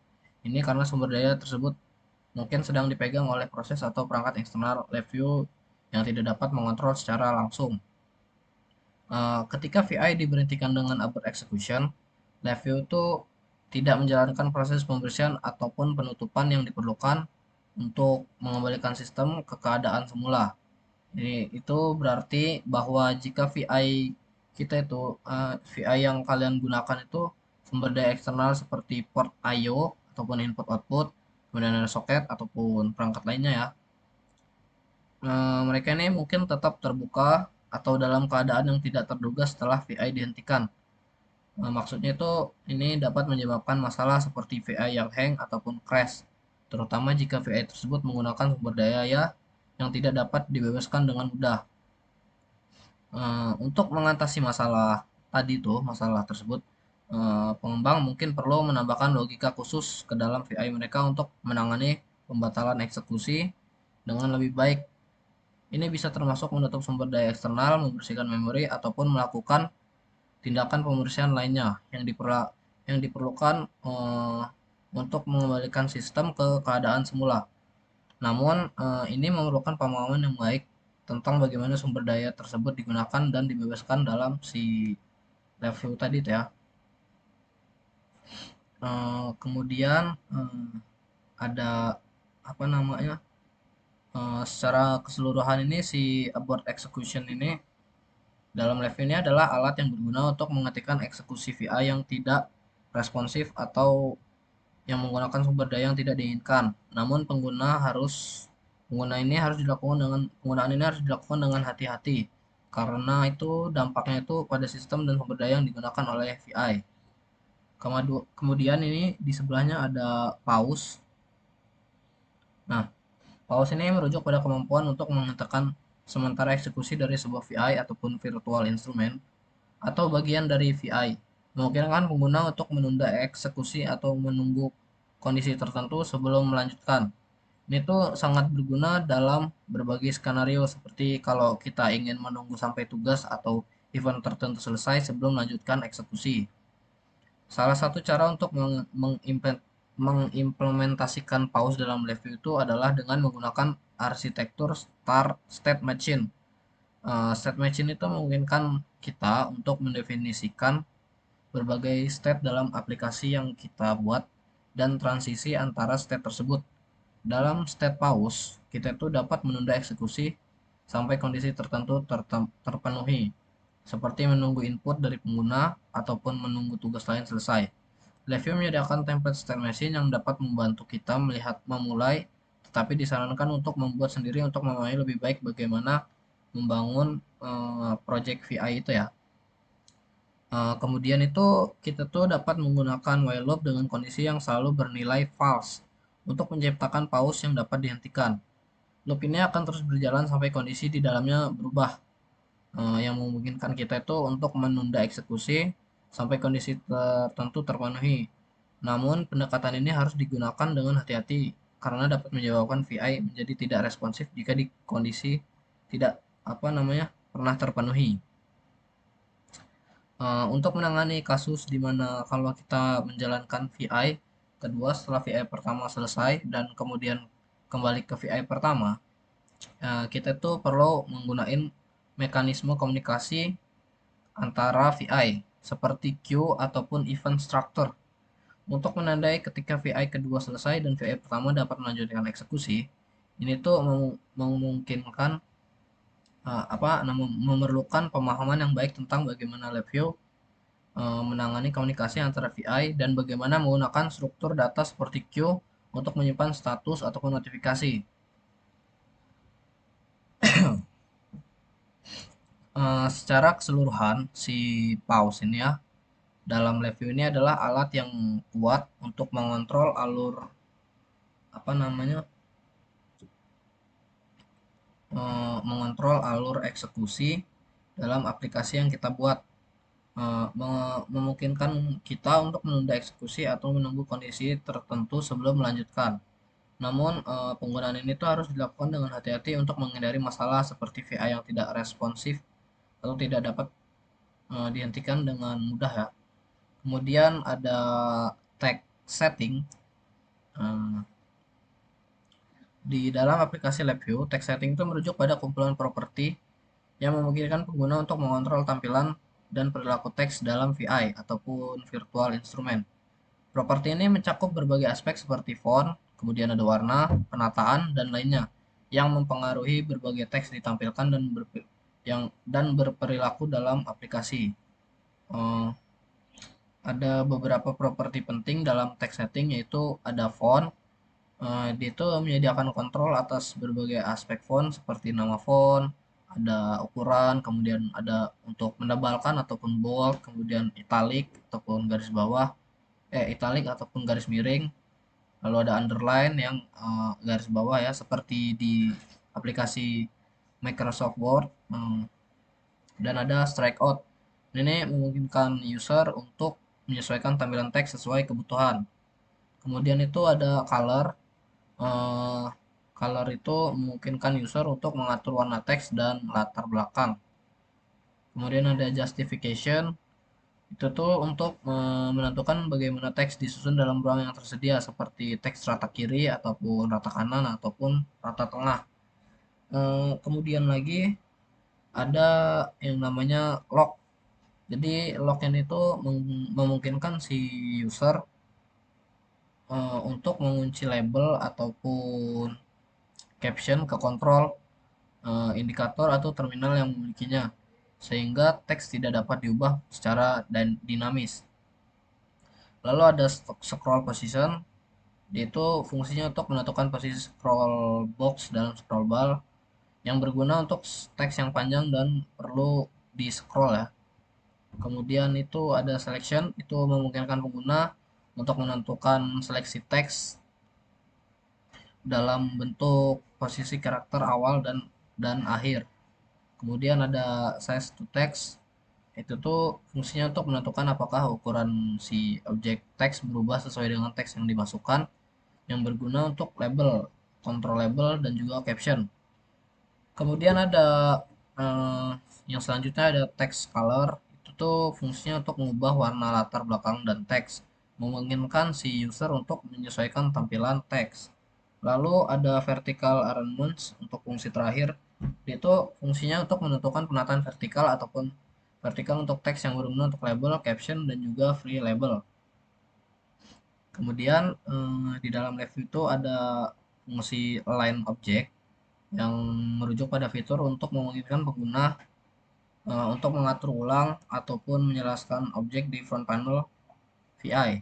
ini karena sumber daya tersebut mungkin sedang dipegang oleh proses atau perangkat eksternal review yang tidak dapat mengontrol secara langsung. Ketika VI diberhentikan dengan abort execution, review itu tidak menjalankan proses pembersihan ataupun penutupan yang diperlukan untuk mengembalikan sistem ke keadaan semula. Jadi itu berarti bahwa jika VI kita itu VI yang kalian gunakan itu sumber daya eksternal seperti port I/O ataupun input output, kemudian ada soket ataupun perangkat lainnya ya. Mereka ini mungkin tetap terbuka atau dalam keadaan yang tidak terduga setelah VI dihentikan. Maksudnya itu ini dapat menyebabkan masalah seperti VI yang hang ataupun crash, terutama jika VI tersebut menggunakan sumber daya ya yang tidak dapat dibebaskan dengan mudah. Untuk mengatasi masalah tadi tuh, masalah tersebut, pengembang mungkin perlu menambahkan logika khusus ke dalam VI mereka untuk menangani pembatalan eksekusi dengan lebih baik. Ini bisa termasuk menutup sumber daya eksternal, membersihkan memori, ataupun melakukan tindakan pembersihan lainnya yang diperlukan untuk mengembalikan sistem ke keadaan semula. Namun ini memerlukan pemahaman yang baik tentang bagaimana sumber daya tersebut digunakan dan dibebaskan dalam si review tadi tuh ya. Kemudian ada apa namanya? Secara keseluruhan ini si abort execution ini dalam live ini adalah alat yang berguna untuk mengetikkan eksekusi VI yang tidak responsif atau yang menggunakan sumber daya yang tidak diinginkan. Namun penggunaan ini harus dilakukan dengan hati-hati karena itu dampaknya itu pada sistem dan sumber daya yang digunakan oleh VI. Kemudian ini di sebelahnya ada pause. Nah, pause ini merujuk pada kemampuan untuk menghentikan sementara eksekusi dari sebuah VI ataupun virtual instrument atau bagian dari VI, memungkinkan pengguna untuk menunda eksekusi atau menunggu kondisi tertentu sebelum melanjutkan. Ini tuh sangat berguna dalam berbagai skenario seperti kalau kita ingin menunggu sampai tugas atau event tertentu selesai sebelum melanjutkan eksekusi. Salah satu cara untuk mengimplementasikan pause dalam review itu adalah dengan menggunakan arsitektur state machine. State machine itu memungkinkan kita untuk mendefinisikan berbagai state dalam aplikasi yang kita buat dan transisi antara state tersebut. Dalam state pause, kita itu dapat menunda eksekusi sampai kondisi tertentu terpenuhi, seperti menunggu input dari pengguna ataupun menunggu tugas lain selesai. Review menyediakan template state machine yang dapat membantu kita melihat memulai, tetapi disarankan untuk membuat sendiri untuk memahami lebih baik bagaimana membangun project VI itu ya. Kemudian itu kita tuh dapat menggunakan while loop dengan kondisi yang selalu bernilai false untuk menciptakan pause yang dapat dihentikan. Loop ini akan terus berjalan sampai kondisi di dalamnya berubah, yang memungkinkan kita itu untuk menunda eksekusi sampai kondisi tertentu terpenuhi. Namun pendekatan ini harus digunakan dengan hati-hati karena dapat menyebabkan VI menjadi tidak responsif jika di kondisi tidak apa namanya pernah terpenuhi. Untuk menangani kasus di mana kalau kita menjalankan VI kedua setelah VI pertama selesai dan kemudian kembali ke VI pertama, kita tuh perlu menggunakan mekanisme komunikasi antara VI seperti queue ataupun event structure untuk menandai ketika VI kedua selesai dan VI pertama dapat melanjutkan eksekusi. Ini tuh memungkinkan memerlukan pemahaman yang baik tentang bagaimana review menangani komunikasi antara VI dan bagaimana menggunakan struktur data seperti queue untuk menyimpan status ataupun notifikasi. Secara keseluruhan, si pause ini ya, dalam review ini adalah alat yang kuat untuk mengontrol alur apa namanya, mengontrol alur eksekusi dalam aplikasi yang kita buat. Memungkinkan kita untuk menunda eksekusi atau menunggu kondisi tertentu sebelum melanjutkan. Namun, penggunaan ini tuh harus dilakukan dengan hati-hati untuk menghindari masalah seperti VI yang tidak responsif atau tidak dapat dihentikan dengan mudah ya. Kemudian ada tag setting. Eh, di dalam aplikasi LabVIEW, tag setting itu merujuk pada kumpulan properti yang memungkinkan pengguna untuk mengontrol tampilan dan perilaku teks dalam VI ataupun virtual instrument. Properti ini mencakup berbagai aspek seperti font, kemudian ada warna, penataan, dan lainnya yang mempengaruhi berbagai teks ditampilkan dan berperilaku dalam aplikasi. Eh, ada beberapa properti penting dalam text setting yaitu ada font. Dia itu menyediakan kontrol atas berbagai aspek font seperti nama font, ada ukuran, kemudian ada untuk mendebalkan ataupun bold, kemudian italic ataupun garis bawah, italic ataupun garis miring. Lalu ada underline yang garis bawah ya seperti di aplikasi Microsoft Word. Dan ada strikeout. Ini memungkinkan user untuk menyesuaikan tampilan teks sesuai kebutuhan. Kemudian itu ada color. Eh, Color itu memungkinkan user untuk mengatur warna teks dan latar belakang. Kemudian ada justification. Itu tuh untuk menentukan bagaimana teks disusun dalam ruang yang tersedia seperti teks rata kiri ataupun rata kanan ataupun rata tengah. Kemudian lagi ada yang namanya lock. Jadi lock ini itu memungkinkan si user untuk mengunci label ataupun caption ke kontrol indikator atau terminal yang memilikinya, sehingga teks tidak dapat diubah secara dinamis. Lalu ada scroll position, yaitu fungsinya untuk menentukan posisi scroll box dalam scroll bar yang berguna untuk teks yang panjang dan perlu di scroll ya. Kemudian itu ada selection, itu memungkinkan pengguna untuk menentukan seleksi teks dalam bentuk posisi karakter awal dan akhir. Kemudian ada size to text, itu tuh fungsinya untuk menentukan apakah ukuran si objek teks berubah sesuai dengan teks yang dimasukkan, yang berguna untuk label, control label, dan juga caption. Kemudian ada eh, yang selanjutnya ada text color, itu tuh fungsinya untuk mengubah warna latar belakang dan teks, memungkinkan si user untuk menyesuaikan tampilan teks. Lalu ada vertical arrangements untuk fungsi terakhir, itu fungsinya untuk menentukan penataan vertikal ataupun vertikal untuk teks yang berguna untuk label, caption, dan juga free label. Kemudian di dalam review itu ada fungsi align object yang merujuk pada fitur untuk memungkinkan pengguna untuk mengatur ulang ataupun menjelaskan objek di front panel VI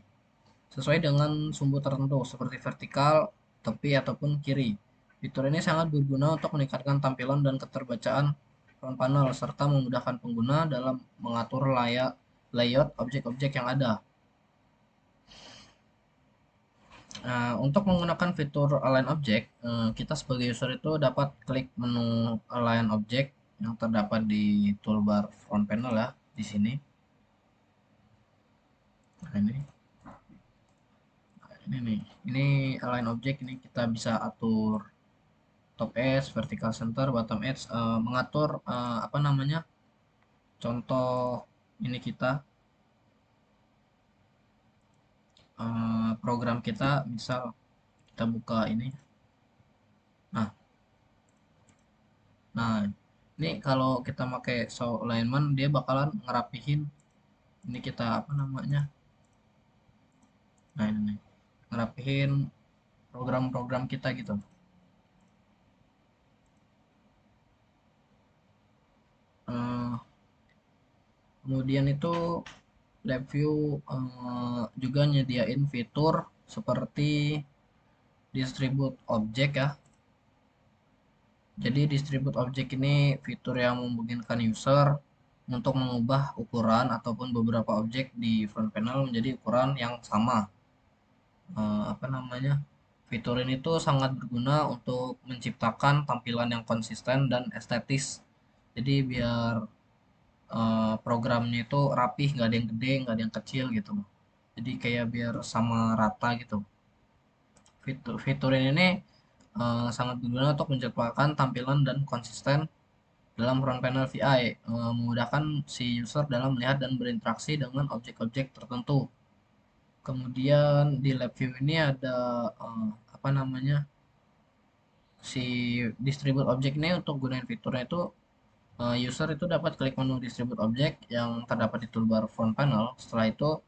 sesuai dengan sumbu tertentu seperti vertikal, tepi, ataupun kiri. Fitur ini sangat berguna untuk meningkatkan tampilan dan keterbacaan front panel serta memudahkan pengguna dalam mengatur layout objek-objek yang ada. Nah, untuk menggunakan fitur Align Object, kita sebagai user itu dapat klik menu Align Object yang terdapat di toolbar front panel ya, di sini. Nah, ini nih, ini Align Object, ini kita bisa atur top edge, vertical center, bottom edge, mengatur apa namanya, contoh ini kita program kita, misal kita buka ini. Nah, nah ini kalau kita pakai saw alignment dia bakalan ngerapihin ini kita apa namanya. Nah, ini nih, ngerapihin program-program kita gitu. Eh, Kemudian itu review juga nyediain fitur seperti distribute object ya. Jadi distribute object ini fitur yang memungkinkan user untuk mengubah ukuran ataupun beberapa objek di front panel menjadi ukuran yang sama. Apa namanya? Fitur ini tuh sangat berguna untuk menciptakan tampilan yang konsisten dan estetis. Jadi biar programnya itu rapih, nggak ada yang gede, nggak ada yang kecil gitu. Jadi kayak biar sama rata gitu. Fitur ini sangat berguna untuk menciptakan tampilan dan konsisten dalam front panel VI, memudahkan si user dalam melihat dan berinteraksi dengan objek-objek tertentu. Kemudian di lab view ini ada apa namanya, si distribute object ini untuk gunain fiturnya itu user itu dapat klik menu distribute object yang terdapat di toolbar front panel. Setelah itu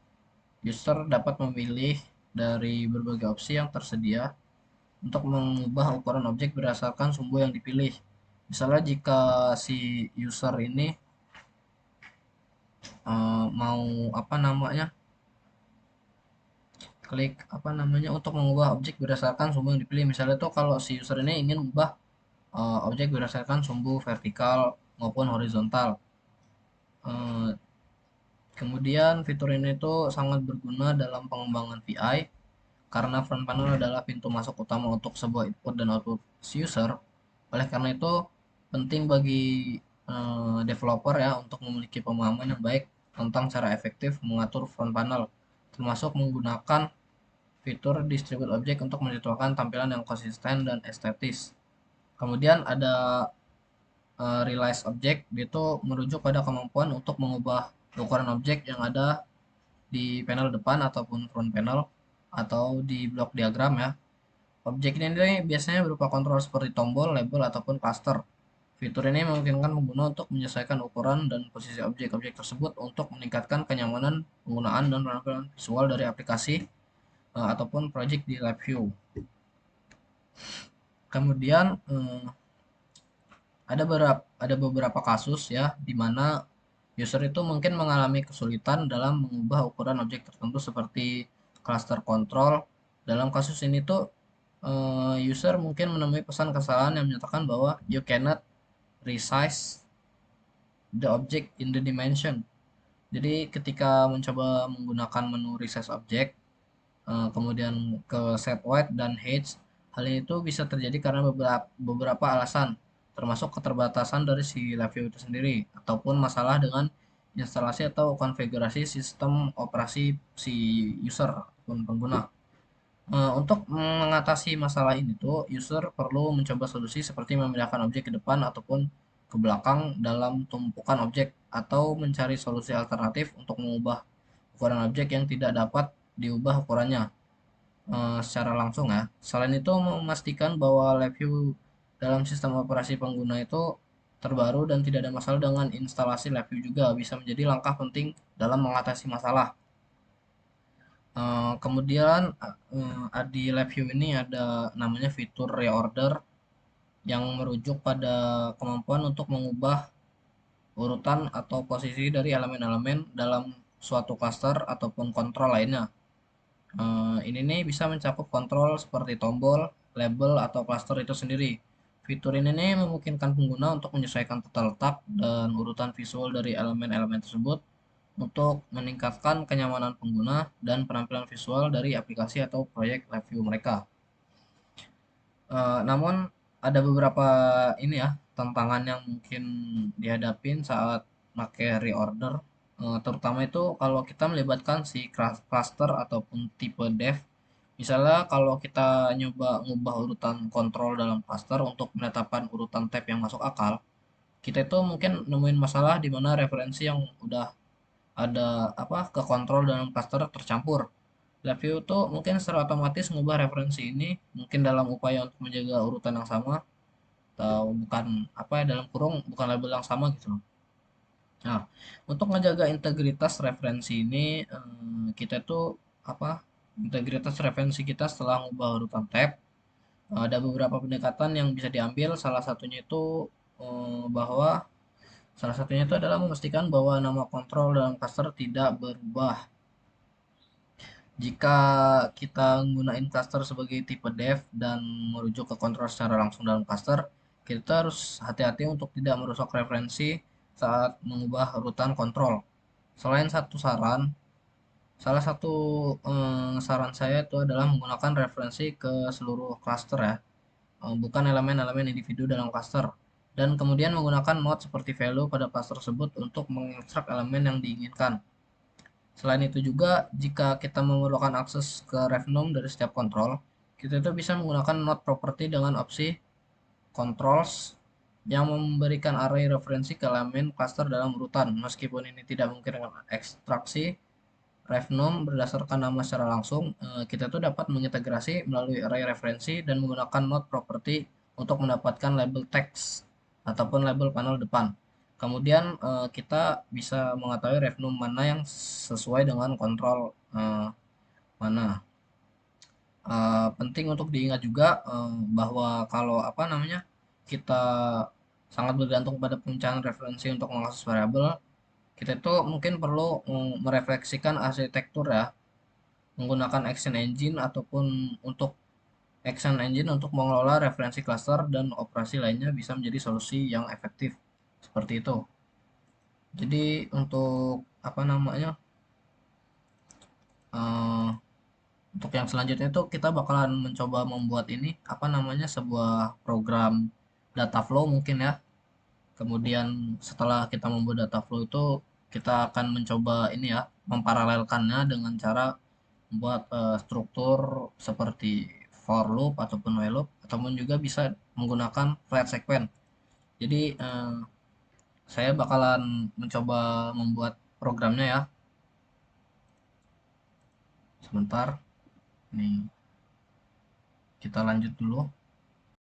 user dapat memilih dari berbagai opsi yang tersedia untuk mengubah ukuran objek berdasarkan sumbu yang dipilih. Misalnya jika si user ini mau apa namanya, klik apa namanya untuk mengubah objek berdasarkan sumbu yang dipilih. Misalnya tuh kalau si user ini ingin mengubah objek berdasarkan sumbu vertikal maupun horizontal. Eh, Kemudian fitur ini tuh sangat berguna dalam pengembangan VI karena front panel adalah pintu masuk utama untuk sebuah input dan output user. Oleh karena itu penting bagi developer ya untuk memiliki pemahaman yang baik tentang cara efektif mengatur front panel, termasuk menggunakan fitur distribute object untuk menciptakan tampilan yang konsisten dan estetis. Kemudian ada realize object, itu merujuk pada kemampuan untuk mengubah ukuran objek yang ada di panel depan ataupun front panel atau di blok diagram ya. Objek ini biasanya berupa kontrol seperti tombol, label, ataupun cluster. Fitur ini memungkinkan pengguna untuk menyesuaikan ukuran dan posisi objek-objek tersebut untuk meningkatkan kenyamanan penggunaan dan penampilan visual dari aplikasi ataupun project di Live View. Kemudian ada beberapa kasus ya di mana user itu mungkin mengalami kesulitan dalam mengubah ukuran objek tertentu seperti cluster control. Dalam kasus ini tuh user mungkin menemui pesan kesalahan yang menyatakan bahwa you cannot resize the object in the dimension. Jadi ketika mencoba menggunakan menu resize object, kemudian ke set weight dan height, hal itu bisa terjadi karena beberapa alasan, termasuk keterbatasan dari si live view itu sendiri, ataupun masalah dengan instalasi atau konfigurasi sistem operasi si user ataupun pengguna. Untuk mengatasi masalah ini tuh, user perlu mencoba solusi seperti memindahkan objek ke depan ataupun ke belakang dalam tumpukan objek, atau mencari solusi alternatif untuk mengubah ukuran objek yang tidak dapat diubah ukurannya secara langsung ya. Selain itu, memastikan bahwa live view dalam sistem operasi pengguna itu terbaru dan tidak ada masalah dengan instalasi live view juga bisa menjadi langkah penting dalam mengatasi masalah. Kemudian di live view ini ada namanya fitur reorder yang merujuk pada kemampuan untuk mengubah urutan atau posisi dari elemen-elemen dalam suatu cluster ataupun kontrol lainnya. Ini nih bisa mencakup kontrol seperti tombol, label, atau cluster itu sendiri. Fitur ini nih memungkinkan pengguna untuk menyesuaikan tata letak dan urutan visual dari elemen-elemen tersebut untuk meningkatkan kenyamanan pengguna dan penampilan visual dari aplikasi atau proyek live view mereka. Namun ada beberapa ini ya tantangan yang mungkin dihadapin saat pakai reorder. Terutama itu kalau kita melibatkan si cluster ataupun tipe dev. Misalnya kalau kita nyoba ngubah urutan kontrol dalam cluster untuk penetapan urutan tab yang masuk akal, kita itu mungkin nemuin masalah di mana referensi yang udah ada apa ke kontrol dalam cluster tercampur. LabVIEW tuh mungkin secara otomatis mengubah referensi ini mungkin dalam upaya untuk menjaga urutan yang sama, atau bukan apa ya, dalam kurung bukan label yang sama gitu loh. Nah, untuk menjaga integritas referensi ini kita tuh apa, integritas referensi kita setelah mengubah urutan tab, ada beberapa pendekatan yang bisa diambil. Bahwa salah satunya itu adalah memastikan bahwa nama kontrol dalam cluster tidak berubah. Jika kita menggunakan cluster sebagai tipe dev dan merujuk ke kontrol secara langsung dalam cluster, kita harus hati-hati untuk tidak merusak referensi saat mengubah urutan kontrol. Selain satu saran, salah satu saran saya itu adalah menggunakan referensi ke seluruh cluster ya, bukan elemen-elemen individu dalam cluster. Dan kemudian menggunakan node seperti value pada cluster tersebut untuk mengekstrak elemen yang diinginkan. Selain itu juga, jika kita memerlukan akses ke revnom dari setiap kontrol, kita itu bisa menggunakan node property dengan opsi controls yang memberikan array referensi ke elemen cluster dalam urutan. Meskipun ini tidak memungkinkan ekstraksi revnom berdasarkan nama secara langsung, kita tuh dapat mengintegrasi melalui array referensi dan menggunakan node property untuk mendapatkan label teks ataupun label panel depan. Kemudian kita bisa mengetahui revnom mana yang sesuai dengan kontrol mana. Penting untuk diingat juga bahwa kalau apa namanya, kita sangat bergantung pada pencarian referensi untuk mengakses variabel, kita itu mungkin perlu merefleksikan arsitektur ya, menggunakan action engine ataupun untuk action engine untuk mengelola referensi cluster dan operasi lainnya bisa menjadi solusi yang efektif seperti itu. Jadi untuk apa namanya, eh, untuk yang selanjutnya itu kita bakalan mencoba membuat ini apa namanya, sebuah program data flow mungkin ya. Kemudian setelah kita membuat data flow itu, kita akan mencoba ini ya, memparalelkannya dengan cara membuat struktur seperti for loop ataupun while loop, ataupun juga bisa menggunakan flat sequence. Jadi saya bakalan mencoba membuat programnya ya. Sebentar, nih kita lanjut dulu.